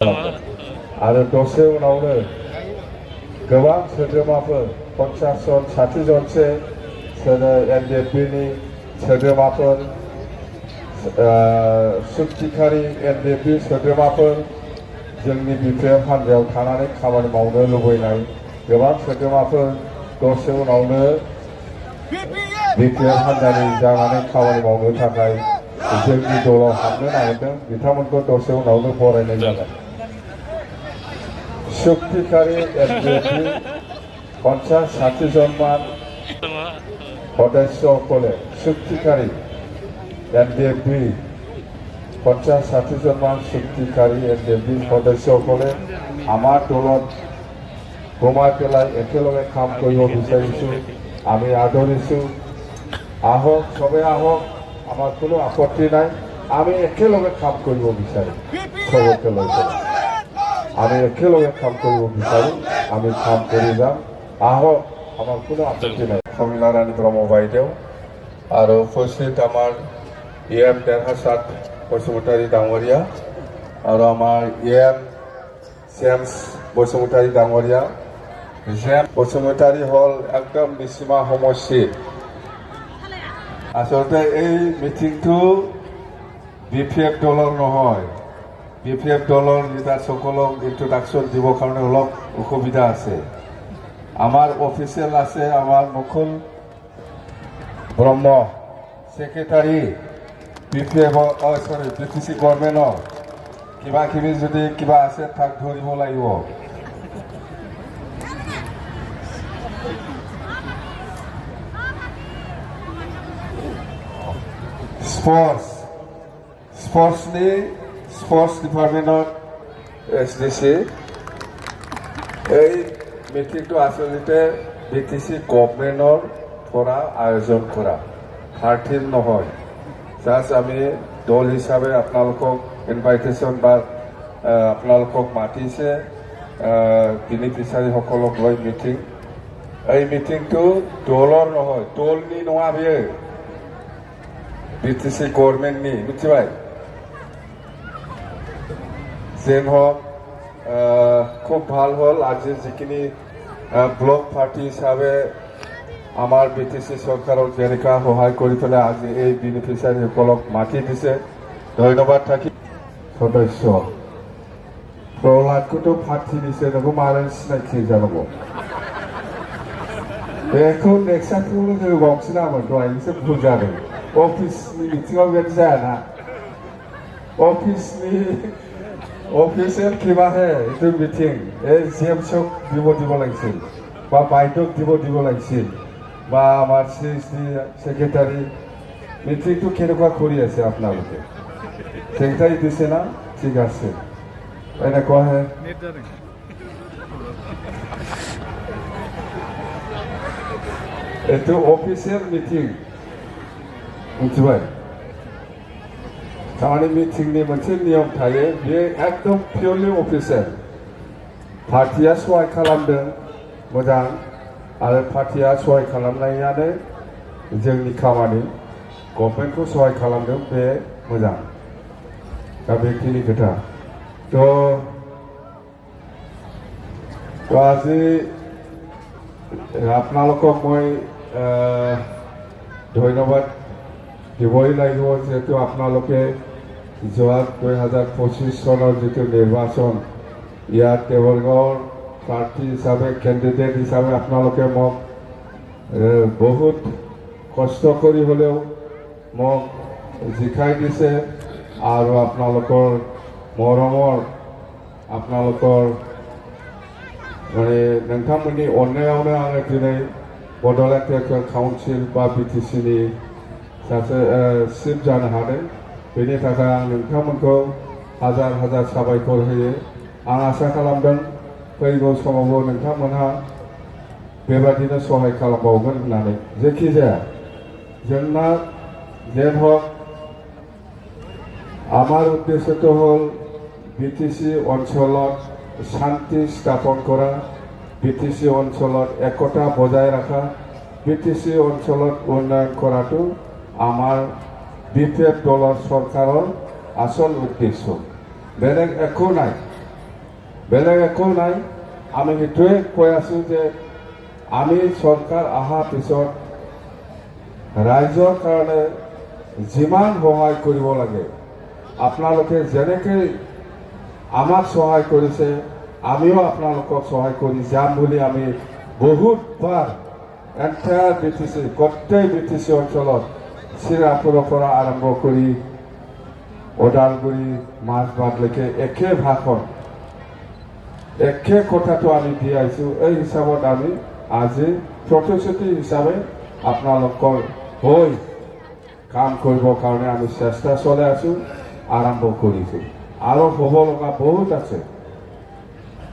आरो दसे उनावनो गोबां सोद्रोमाफोर 50 जन 60 जनसो एनडिएफबिनि सोद्रोमाफोर सुक्तिखारि एनडिएफबि सोद्रोमाफोर जोंनि बिपिएफ हान्जायाव थानानै खामानि मावनो लुबैनाय गोबां सोद्रोमाफोर दसे उनावनो बिपिएफ हान्जानि जानानै खामानि मावनो थाखाय जोंनि दलाव हाबनो नागिरदों बिथांमोनखौ दसे उनावनो बरायनाय जागोन। सुक्तिखारि एनडिएफबि 50-60 जनमान সদস্যসকলে চুক্তিকাৰী এনডিএফবি 50-60 জনমান চুক্তিকাৰী এনডিএফবি সদস্যসকলে আমাৰ দলত সোমাই পেলাই একেলগে কাম কৰিব বিচাৰিছোঁ। আমি আদৰিছোঁ। আহক, চবে আহক, আমাৰ কোনো আপত্তি নাই। আমি একেলগে কাম কৰিব বিচাৰিম। চবকে লৈ পেলাই আমি একেলগে কাম কৰিব বিচাৰিম। আমি কাম কৰি যাম। আহক, আমার কোনো আপত্তি নাই। সমীনারায়ণ ব্রহ্ম বাইদেউ আর উপস্থিত আমার এম দেরহাসাদ বসুমতারি ডাঙরিয়া আর আমার এম জেমস বসুমতারি ডাঙরিয়া। জেমস বসুমতারি হল একদম নিসীমা সমষ্টি। আসলতে এই মিটিংটো বিপিএফ দলৰ নহয়। বিপিএফ দলৰ লিডাৰসকলক ইন্ট্ৰডাকশ্যন দিবৰ কাৰণে অলপ অসুবিধা আছে। আমার অফিসিয়াল আছে আমার মুকুল ব্রহ্ম সেক্রেটারি বিপিএফ বিটিসি গভর্নমেন্টর কিবা কিবি যদি কিবা আছে তাক ধরিব লাগিব। স্পোর্টস ডিপার্টমেন্টর এসডিসি এই মিটিংটো আসলতে বিটিসি গভৰ্নমেন্টৰ পৰা আয়োজন কৰা পাৰ্টিৰ নহয়। জাষ্ট আমি দল হিচাপে আপোনালোকক ইনভাইটেশ্যন বা আপোনালোকক মাতিছে বেনিফিচিয়াৰীসকলক লৈ মিটিং। এই মিটিংটো দলৰ নহয়, দলনি নঙা বেयो বিটিসি গভর্নমেন্টনি মিथिबाय। যেন হওক খুব ভাল হল আজি যিখিনি ব্লক পার্টি হিসাবে আমার বিটিসি সরকারক যেনেকা সহায় করে পেলে আজি এই বেনিফিচিয়ারিসকলক মাতি দিছে ধন্যবাদ থাকি। সদস্য প্রহ্লাদকোতো ফাটি দিছে নগো মারে সিনাকি জানাব बेखौ नेक्साखौनो जों बांसिनामोन दहायसो भुल जादों। अफिसनि मिटिङाव बेबायदि जायाना অফিসের কিবাহে এইটো মিটিং এই জিএমচক দিব লাগিছিল বা বাইদেউক দিব লাগিছিল বা আমাৰ সিএসডি সেক্ৰেটাৰি মিটিংটো কেনেকুৱা কৰি আছে আপোনালোকে সেক্ৰেটাৰি দিছে না? ঠিক আছে এনেকুৱাহে এইটো অফিসিয়াল মিটিং मिथिबाय। तामाने मिटिंनि मोनसे नियम थायो बे एकदम पियरलि अफिसियेल। पार्टिया सहाय खालामदों मोजां आरो पार्टिया सहाय खालामनायानो जोंनि खामानि। गभर्नमेन्टखौ सहाय खालामदों बे मोजां। दा बेखिनि खोथा तो আজি আপোনালোকক মই ধন্যবাদ দিবই লাগিব যেহেতু আপোনালোকে যোৱা 2025 চনৰ যিটো নিৰ্বাচন ইয়াত দেৱৰগাঁৱৰ প্ৰাৰ্থী হিচাপে কেণ্ডিডেট হিচাপে আপোনালোকে মোক বহুত কষ্ট কৰি হ'লেও মোক জিকাই দিছে আৰু আপোনালোকৰ মৰমৰ আপোনালোকৰ মানে नोंथांमोननि अननायावनो आङो दिनै बड'लेण्ड टेरिट'रियेल काउन्सिल बा बिटिसिनि सासे चिफ जानो हादों। बेनि थाखाय आं नोंथांमोनखौ हाजार हाजार साबायखर होयो। आं आसा खालामदों फैगौ समावबो नोंथांमोनहा बेबादिनो सहाय खालामबावगोन होननानै। जेखि जाया जोंना जेन हक আমার উদ্দেশ্যটো হ'ল বিটিসি অঞ্চলত শান্তি স্থাপন করা, বিটিসি অঞ্চলত একতা বজায় রাখা, বিটিসি অঞ্চলত উন্নয়ন কৰাটো আমাৰ বিপিএফ দলৰ সৰকাৰেৰ আসল উদ্দেশ্য। বেলেগ একো নাই। বেলেগ একো নাই আমি সেইটোৱে কৈ আছো যে আমি চৰকাৰ অহাৰ পিছত ৰাইজৰ কাৰণে যিমান সহায় কৰিব লাগে আপোনালোকে যেনেকৈ আমাক সহায় কৰিছে আমিও আপোনালোকক সহায় কৰি যাম বুলি আমি বহুতবাৰ এণ্টায়াৰ BTC গোটেই BTC অঞ্চলত শ্ৰীৰামপুৰৰ পৰা আৰম্ভ কৰি ওদালগুৰি মাজবাটলৈকে একে ভাষণ একে কথাটো আমি দি আহিছোঁ। এই হিচাপত আমি আজি প্ৰতিশ্ৰুতি হিচাপে আপোনালোকৰ হৈ কাম কৰিবৰ কাৰণে আমি চেষ্টা চলাই আছোঁ, আৰম্ভ কৰিছোঁ। আৰু হ'ব লগা বহুত আছে,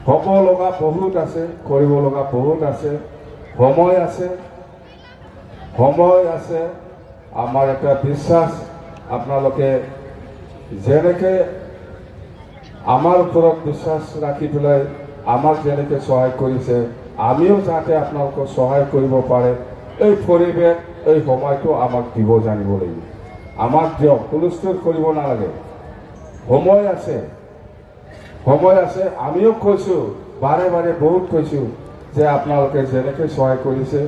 হ'ব লগা বহুত আছে, কৰিব লগা বহুত আছে, সময় আছে, সময় আছে। আমাৰ এটা বিশ্বাস আপোনালোকে যেনেকৈ আমাৰ ওপৰত বিশ্বাস ৰাখি পেলাই আমাক যেনেকৈ সহায় কৰিছে আমিও যাতে আপোনালোকক সহায় কৰিব পাৰে এই পৰিৱেশ এই সময়টো আমাক দিব জানিব লাগিব। আমাক দিয়ক, হুলস্থুল কৰিব নালাগে, সময় আছে, সময় আছে। আমিও কৈছোঁ, বাৰে বাৰে বহুত কৈছোঁ যে আপোনালোকে যেনেকৈ সহায় কৰিছে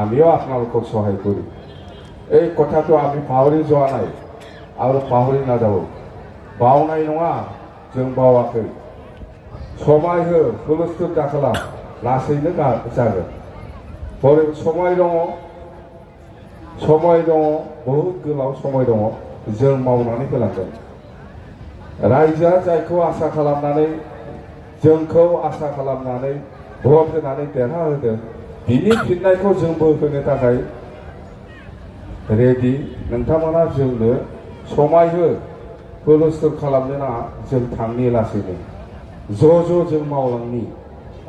আমিও আপোনালোকক সহায় কৰিম। এই কথাটো আমি পাহৰি যোৱা নাই আৰু পাহৰি নাযাব। बावनाय नङा, जों बावाखै। समाय हो, हुलस्थुल दाखालाम, लासैनो जागोन। समाय दङ, समाय दङ, बहुद गोलाव समाय दङ, जों मावनानै होलांगोन। रायजोआ जायखौ आसा खालामनानै जोंखौ आसा खालामनानै भट होनानै देरहाहोदों बिनि फिननायखौ जोंबो होनो थाखाय रेडि। नोंथांमोना जोंनो समाय हो, हुलस्थुल खालामनो नाङा, जों थांनि लासैनो ज' जों मावलांनि।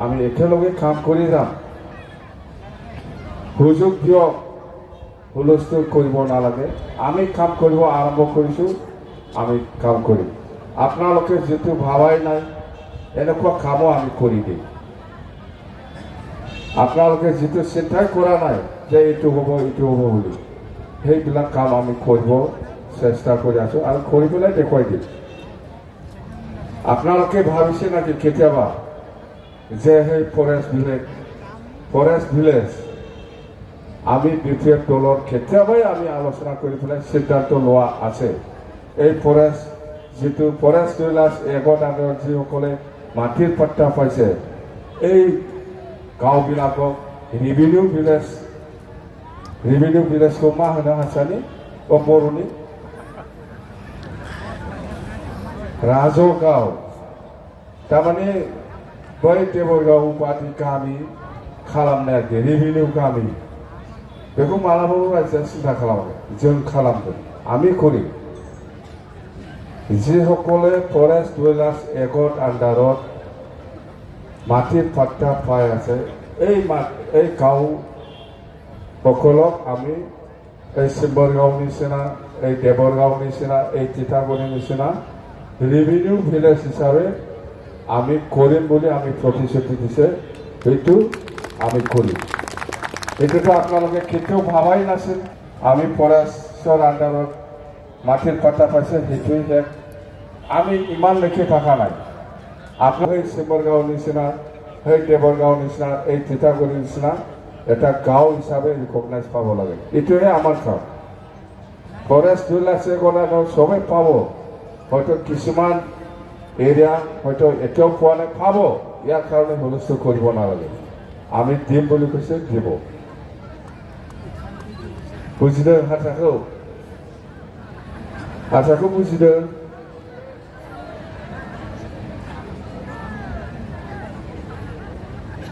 আমি একেলগে কাম কৰি যাম। সুযোগ দিয়ক, হুলস্থুল কৰিব নালাগে। আমি কাম কৰিব আৰম্ভ কৰিছোঁ, আমি কাম কৰিম। আপোনালোকে যিটো ভাবাই নাই এনেকুৱা কামো আমি কৰি দিম। আপোনালোকে যিটো চিন্তাই কৰা নাই যে এইটো হ'ব এইটো হ'ব বুলি সেইবিলাক কাম আমি কৰিব চেষ্টা কৰি আছোঁ আৰু কৰি পেলাই দেখুৱাই দিম। আপোনালোকে ভাবিছে নাকি কেতিয়াবা যে সেই ফৰেষ্ট ভিলেজ আমি BPF দলৰ কেতিয়াবাই আমি আলোচনা কৰি পেলাই সিদ্ধান্ত লোৱা আছে। এই যিটো ফৰেষ্ট ভিলেজ এগত আগত যিসকলে মাটিৰ পাট্টা পাইছে এই গাঁওবিলাকক ৰেভিনিউ ভিলেজखौ मा होनो हारसानि बर'नि राजगाव, थारमाने बै देबरगाव बादि गामि खालामनाया रेभिनिउ गामि बेखौ मालाबाबो रायजोआ सिन्था खालामाखै, जों खालामदों, আমি করি। যিসকলে ফৰেষ্ট ভিলেজ এগত আণ্ডাৰত মাটিৰ পাট্টা পাই আছে এই গাঁওসকলক আমি এই চিম্বৰগাঁও নিচিনা, এই দেবৰগাঁও নিচিনা, এই তিতাগুৰি নিচিনা ৰেভিনিউ ভিলেজ হিচাপে আমি কৰিম বুলি আমি প্ৰতিশ্ৰুতি দিছে, সেইটো আমি কৰিম। এইটোতো আপোনালোকে কেতিয়াও ভাবাই নাছিল। আমি ফৰেষ্টৰ আণ্ডাৰত মাটিৰ পাট্টা পাইছে সেইটোৱেই শেষ, আমি ইমানলৈকে থকা নাই। আপোনালোকে এই চিম্বৰগাঁও নিচিনা, সেই দেবৰগাঁও নিচিনা, এই তিতাগুৰিৰ নিচিনা এটা গাঁও হিচাপে ৰিকগনাইজ পাব লাগে, এইটোহে আমাৰ কাম। ফৰেষ্ট ভিলেজ চবেই পাব, হয়তো কিছুমান এৰিয়া হয়তো এতিয়াও পোৱা নাই, পাব। ইয়াৰ কাৰণে হুলস্থুল কৰিব নালাগে, আমি দিম বুলি কৈছে, দিব। বুজিদों हारसाखौ बुजिदों?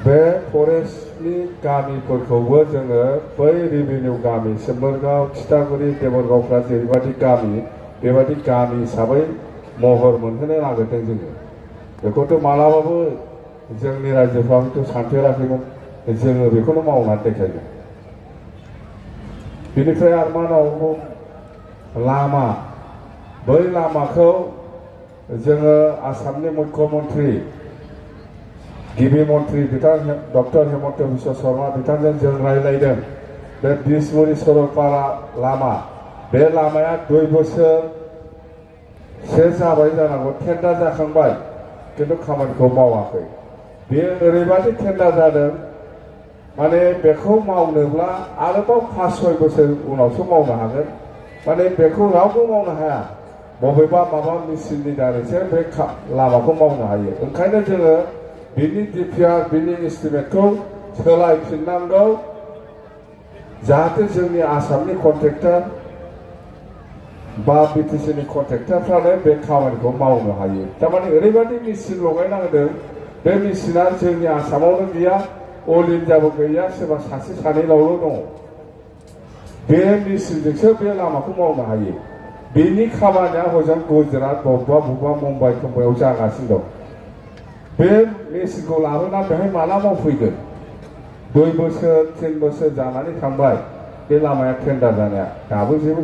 बे फरेस्टनि गामिफोरखौबो जोङो बै रेभिनिउ गामि सिम्बरगाव, तितागुरि, देबरगावफ्रा जेरैबायदि गामि बेबायदि गामि हिसाबै महर मोनहोनो नागिरदों जोङो। बेखौथ' मालाबाबो जोंनि रायजोफ्रा हयथ' सानफेराखैमोन, जोङो बेखौनो मावनानै देखायगोन। बेनिफ्राय आरो मा नांगौ? लामा। बै लामाखौ जोङो आसामनि मुख्यमन्त्रि गिबि मन्त्रि बिथां डक्टर हेमन्त बिश्व शर्मा बिथांजों जों रायलायदों। बे बिसमुरि सरलपारा लामा, बे लामाया 2 बोसोरसो जाबाय जानांगौ, टेन्डार जाखांबाय। खिन्थु खामानिखौ मावाखै बेयो ओरैबादि टेन्डार जादों माने बेखौ मावनोब्ला आरोबाव 5-6 बोसोर उनावसो मावनो हागोन माने बेखौ रावबो मावनो हाया बबेबा माबा मेसिननि दारैसो बे लामाखौ मावनो हायो ओंखायनो जोङो बिनि डिपिआर बिनि एस्टिमेटखौ सोलायफिननांगौ जाहाथे जोंनि आसामनि कन्ट्रेक्टर बा बिटिसिनि कन्ट्रेक्टरफ्रानो बे खामानिखौ मावनो हायो थारमाने ओरैबादि मेसिन लगायना होदों बे मेसिना जोंनि आसामावनो गैया अल इन्डियाबो गैया सोरबा सासे सानैनावल' दङ बे मेसिनजोंसो बे लामाखौ मावनो हायो बेनि खामानिया हजों गुजरात बबेबा मुम्बाइ थम्बाइआव जागासिनो दं बे मेसिनखौ लाबोना बेहाय माला मावफैगोन 2 बोसोर 3 बोसोर जानानै थांबाय बे लामाया टेन्डार जानाया दाबो जेबो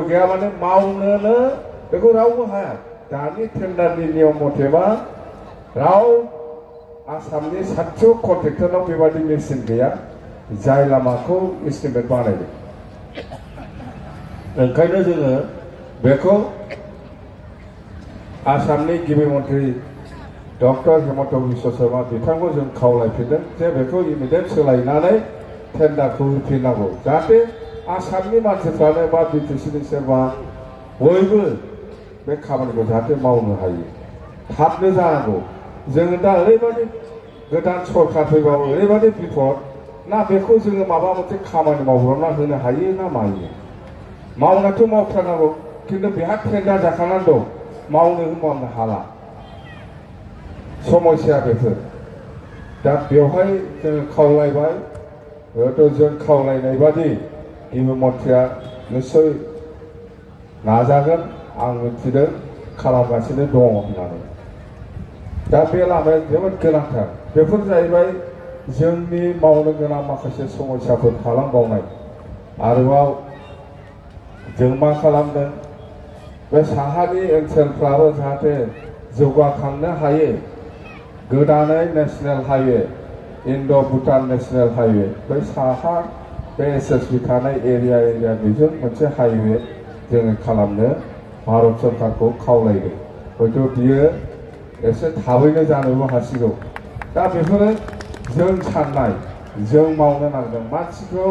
गैया माने मावनोनो बेखौ रावबो हाया दानि टेन्डारनि नियम मथेबा राव आसामनि सातस' कन्ट्रेक्टरनाव बेबादि मेसिन गैया जाय लामाखौ एस्टिमेट बानायदों ओंखायनो जोङो बेखौ आसामनि गिबि मन्थ्रि डक्टर हेमन्त बिश्व शर्मा बिथांखौ जों खावलायफिनदों जे बेखौ इमिडियेट सोलायनानै टेन्डारखौ होफिननांगौ जाहाथे आसामनि मानसिफ्रानो बा बिटिसिनि सोरबा बयबो बे खामानिखौ जाहाथे मावनो हायो थाबनो जानांगौ जोङो दा ओरैबादि गोदान सरकार फैबाबो ओरैबादि बिपद ना बेखौ जोङो माबा मोनसे खामानि मावब्रबना होनो हायो ना मायो मावनायाथ' मावथारनांगौ खिन्थु बेहा टेन्डार जाखानानै दं मावनो हाला समस्या बेफोर दा बेवहाय जोङो खावलायबाय हयथ' जों खावलायनाय बादि गिबि मन्थ्रिया निस्सय नाजागोन आं मिथिदों खालामगासिनो दङ होननानै दा बे लामाया जोबोद गोनांथार बेफोर जाहैबाय जोंनि मावनो गोनां माखासे समस्याफोर थालांबावनाय आरोबाव जों मा खालामदों बे साहानि ओनसोलफ्राबो जाहाथे जौगाखांनो हायो गोदानै नेशनेल हाइवे इन्ड' भुटान नेशनेल हाइवे बै साहा बे एसएसबि थानाय एरिया बेजों मोनसे हाइवे जोङो खालामनो भारत सरकारखौ खावलायदों हयथ' बियो एसे थाबैनो जानोबो हासिगौ दा बेफोरो जों साननाय जों मावनो नांगोन मानसिखौ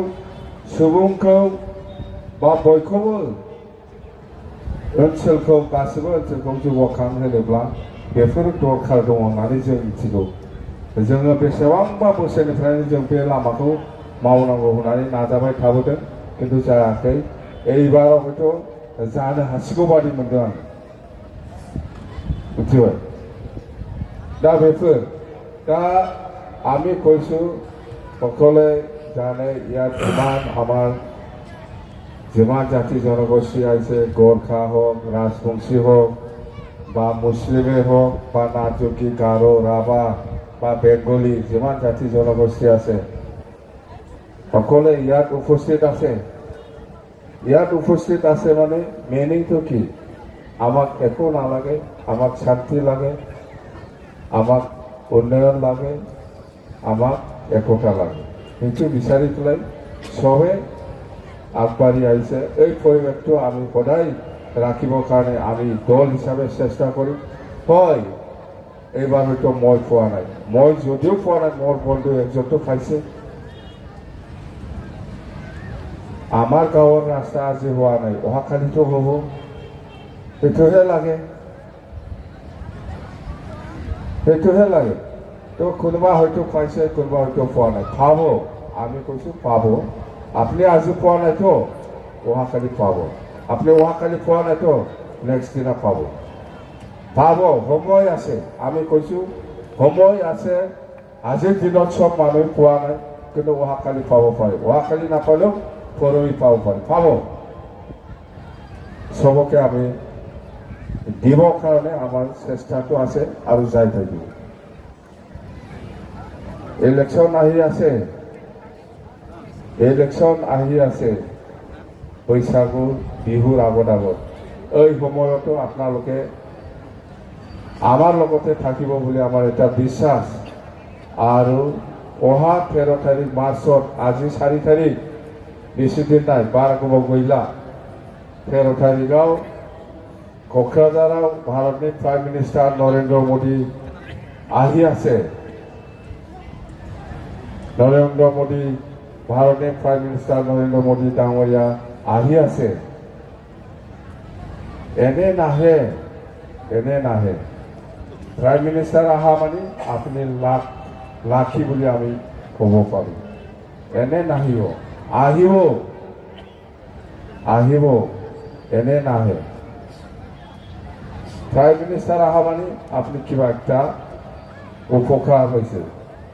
सुबुंखौ बा बयखौबो ओनसोलखौ गासिबो ओनसोलखौ जौगाखां होनोब्ला बेफोर दरखार दङ होननानै जों मिथिगौ जोङो बेसेबांबा बोसोरनिफ्रायनो जों बे लामाखौ मावनांगौ होननानै नाजाबाय थाबोदों खिन्थु जायाखै এইবাराव हयथ' जानो हासिगौ बादि मोनदों आं मिथिबाय दा बेफोर दा আমি কৈছোঁ সকলে জানে ইয়াত যিমান জাতি জনগোষ্ঠী আছে গোৰ্খা হওক ৰাজবংশী হওক বা মুছলিমেই হওক বা নাটকি গাৰো ৰাভা বা বেংগলী যিমান জাতি জনগোষ্ঠী আছে সকলে ইয়াত উপস্থিত আছে মানে মিনিংটো কি আমাক একো নালাগে আমাক শান্তি লাগে আমাক উন্নয়ন লাগে আমাক একতা লাগে সেইটো বিচাৰি পেলাই চবে আগবাঢ়ি আহিছে এই পৰিৱেশটো আমি সদায় ৰাখিবৰ কাৰণে আমি দল হিচাপে চেষ্টা কৰিম হয় এইবাৰ হয়তো মই পোৱা নাই মই যদিও পোৱা নাই মোৰ বন্ধু একজনটো পাইছে আমাৰ গাঁৱৰ ৰাস্তা আজি হোৱা নাই অহাকালিতো হ'ব সেইটোহে লাগে তো কোনোবা হয়তো পাইছে কোনোবা হয়তো পোৱা নাই পাব আমি কৈছোঁ পাব আপুনি আজি পোৱা নাইতো অহাকালি পাব আপুনি অহাকালি পোৱা নাইতো নেক্সট দিনা পাব সময় আছে আমি কৈছোঁ সময় আছে আজিৰ দিনত চব মানুহ পোৱা নাই কিন্তু অহাকালি পাব পাৰে অহাকালি নাপালেও পৰহি পাব পাৰে পাব চবকে আমি দিবৰ কাৰণে আমাৰ চেষ্টাটো আছে আৰু যাই থাকিব ইলেকশ্যন আহি আছে বৈশাগু বিহুৰ আগত এই সময়তো আপোনালোকে আমাৰ লগতে থাকিব বুলি আমাৰ এটা বিশ্বাস আৰু অহা 13 তাৰিখ মাৰ্চত আজি 4 তাৰিখ বেছি দিন নাই বাৰ গোবৰ গইলা 13 তাৰিখেও কোকৰাঝাৰৰ ভাৰতনি প্ৰাইম মিনিষ্টাৰ নৰেন্দ্ৰ মোদী আহি আছে নৰেন্দ্ৰ মোদী ভাৰতনি প্ৰাইম মিনিষ্টাৰ নৰেন্দ্ৰ মোদী ডাঙৰীয়া আহি আছে এনে নাহে প্ৰাইম মিনিষ্টাৰ অহা মানে আপুনি লাখি বুলি আমি ক'ব পাৰোঁ এনে নাহিব আহিব এনে নাহে প্ৰাইম মিনিষ্টাৰ অহা মানে আপুনি কিবা একটা উপকাৰ হৈছে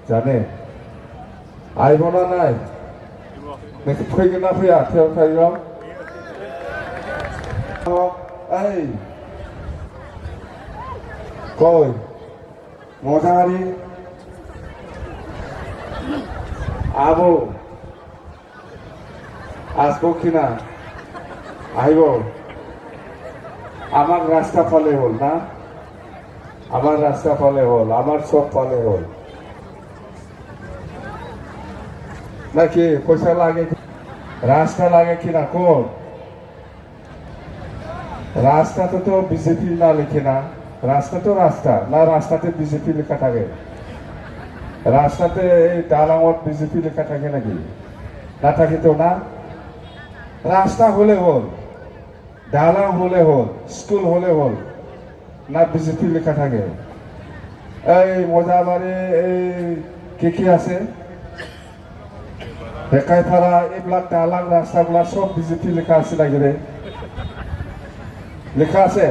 জানে আহিব না নাই ফैगोन ना फैया थेव थाइगाव এই কই মজাহারি আবো আসবো কিনা আহিব আমার রাস্তা ফলে হল না আমার রাস্তা ফলে হল আমার সব ফলে হল নাকি পয়সা লাগে রাস্তা লাগে কিনা কোন রাস্তাতে তো বিজেপি না লিখে না রাস্তা তো রাস্তা না রাস্তাতে বিজেপি লেখা থাকে রাস্তাতে এই ডালামত বিজেপি লেখা থাকে নাকি না থাকে তো না রাস্তা হলে হল ডালাম হলে হল স্কুল হলে হল না বিজেপি লেখা থাকে এই মজাবাড়ি এই কি আছে বেকাইপাড়া এইবিলাক ডালাং রাস্তাগুলা সব বিজেপি লেখা আছে নাকি রে লেখা আছে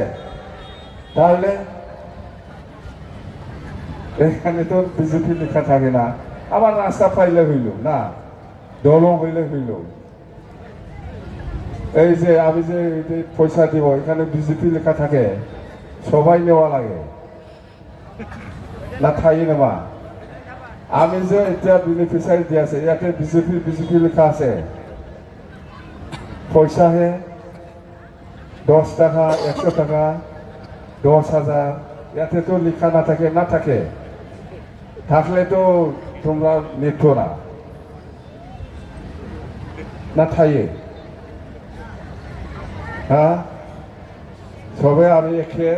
তাহলে এখানে তো বিজেপি লেখা থাকে না আমার রাস্তা পাইলে হইল না দলও হইলে হইল এই যে আমি যে পয়সা দিব এখানে বিজেপি লেখা থাকে সবাই নেওয়া লাগে না থাই নেবা আমি যে এতিয়া বেনিফিচিয়ারি দি আছে ইয়াতে বিজেপি লেখা আছে পয়সাহে 10 টাকা 100 টাকা 10,000 ইয়াতে তো লেখা না থাকে থাকলে তো তোমরা নিত না থাইয়ে হ্যাঁ সবে আমি একে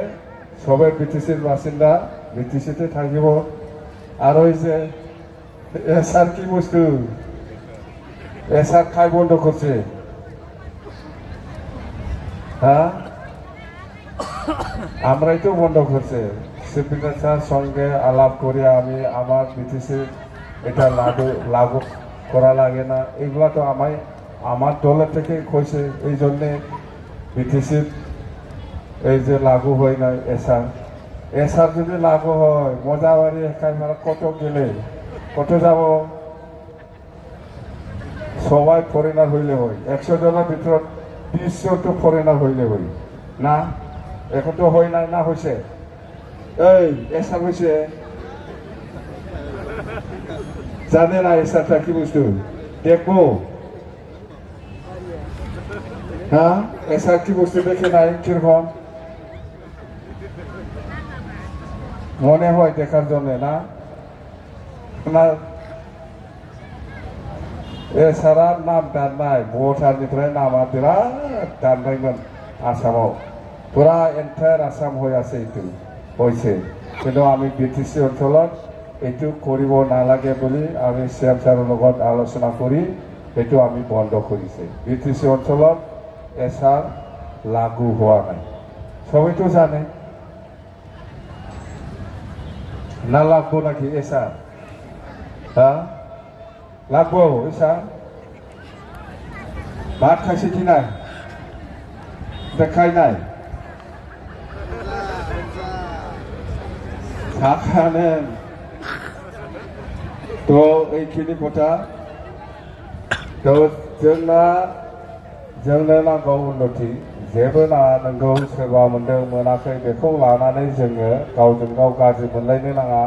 সবে বিটিসির বাসিন্দা বিটিসিতে থাকিব আর ওই যে এসার কি বস্তু এসার খাই বন্ধ করছে হ্যাঁ আমরাই তো বন্ধ করছে সিপিএমের সঙ্গে আলাপ করে আমি আমার বিটিসি এটা লাগু করা লাগে না এগুলা তো আমার দলের থেকে কইছে এই জন্যে বিটিসির এই যে লাগু হয় না এসার যদি লাগু হয় মজাবাড়ি এখানে কত গেলে কত যাব সবাই ফরেনার হইলে হয় 100 জনের ভিতৰত 20 জন তো ফরেনার হইলে হয় না এখন তো হয় নাই না হয়েছে এই এসার হয়েছে জানে না এসারটা কি বস্তু দেখবো হ্যাঁ এসার কি বস্তু দেখে নাই কিরকম মনে হয় দেখার জন্য না এছাড়ার নাম দান্নায় ভোটারनिफ्राय नामा बिराद दानबायमोन आसामाव পুরা এন্টায়ার আসাম হয়ে আছে এইটো হৈছে কিন্তু আমি বিটিসি অঞ্চলত এইটো কৰিব নালাগে বুলি আমি সিএম ছাৰৰ লগত আলোচনা কৰি এইটো আমি বন্ধ কৰিছে বিটিসি অঞ্চলত এছাৰ লাগু হোৱা নাই সবাই তো জানে না লাগবো নাকি এছাৰ হ্যাঁ লাগবো এছাৰ ভাত খাইছে কি নাই দেখাই নাই খাখানে তো এইখিনি কথা তো जोंनो नांगौ उन्नति जेबो नाङा नोंगौ सोरबा मोनदों मोनाखै बेखौ लानानै जोङो गावजों गाव गाज्रि मोनलायनो नाङा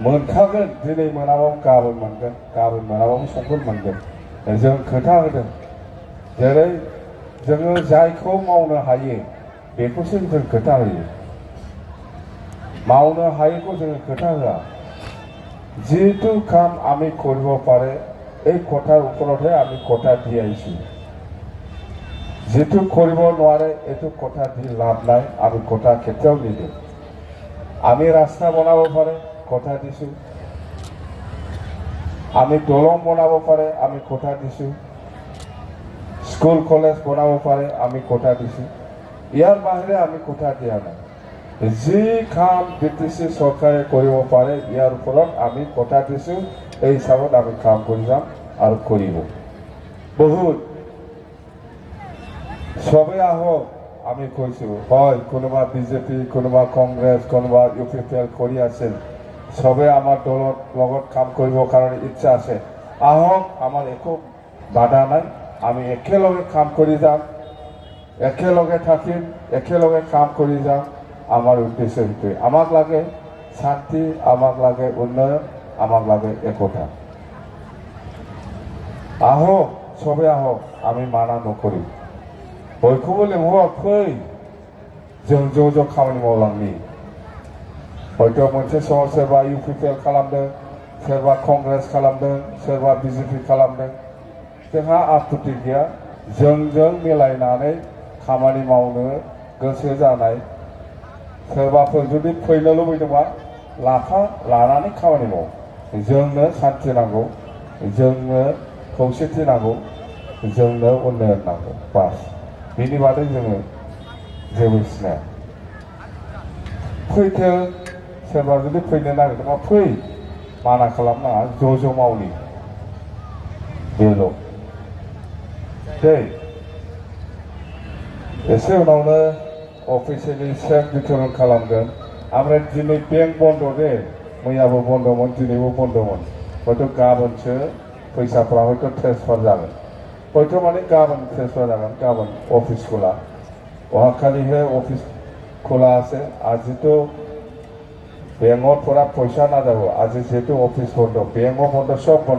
मोनखागोन दिनै मोनाबाबो गाबोन मोनगोन गाबोन मोनाबाबो समफोर मोनगोन जों खोथा होदों जेरै जोङो जायखौ मावनो हायो बेखौसो जों खोथा होयो मावनो हायैखौ जोङो खोथा होआ যিটো কাম আমি কৰিব পাৰে এই কথাৰ ওপৰতহে আমি কথা দি আহিছোঁ যিটো কৰিব নোৱাৰে এইটো কথা দি লাভ নাই আমি কথা কেতিয়াও নিদিওঁ আমি ৰাস্তা বনাব পাৰে কথা দিছোঁ আমি দলং বনাব পাৰে আমি কথা দিছোঁ স্কুল কলেজ বনাব পাৰে আমি কথা দিছোঁ ইয়াৰ বাহিৰে আমি কথা দিয়া নাই যি কাম বিটিচি চৰকাৰে কৰিব পাৰে ইয়াৰ ওপৰত আমি কথা দিছোঁ এই হিচাপত আমি কাম কৰি যাম আৰু কৰিব বহুত সবে আহক আমি কৈছোঁ হয় কোনোবা বিজেপি কোনোবা কংগ্ৰেছ কোনোবা UPPL কৰি আছে সবে আমাৰ দলৰ লগত কাম কৰিবৰ কাৰণে ইচ্ছা আছে আহক আমাৰ একো বাধা নাই আমি একেলগে কাম কৰি যাম একেলগে থাকিম একেলগে কাম কৰি যাম আমাৰ উদ্দেশ্য সেইটোৱে আমাক লাগে শান্তি আমাক লাগে উন্নয়ন আমাক লাগে একতা আহক সবে আহক আমি মানা নকৰিম बयखौबो लेंहर फै जों ज' खामानि मावलांनि हयथ' मोनसे समाव सोरबा UPPL खालामदों सोरबा कंग्रेस खालामदों सोरबा BJP खालामदों जोंहा आपत्ति गैया जोंजों मिलायनानै खामानि मावनो गोसो जानाय सोरबाफोर जुदि फैनो लुबैदोंबा लाफा लानानै खामानि माव जोंनो शान्ति नांगौ जोंनो खौसेथि नांगौ जोंनो उन्नयन नांगौ बास बिनि बादै जोङो जेबो सिनाया फैथो सोरबा जुदि फैनो नागिरदोंबा फै माना खालामनाङा ज' मावनि बेल' दै एसे उनावनो अफिसियेलि चेक बिथरन खालामगोन ओमफ्राय दिनै बेंक बन्द दे मैयाबो बन्दमोन दिनैबो बन्दमोन हयथ' गाबोनसो फैसाफ्रा हयथ' ट्रेन्सफार जागोन हयथ' माने गाबोन ट्रेन्सफार जागोन गाबोन ऑफिस खोला অহাকালিহে অফিস খোলা আছে আজিতো বেংকত পৰা পইচা নাযাব আজি যেহেতু অফিস বন্ধ বেংক বন্ধ সব বন্ধ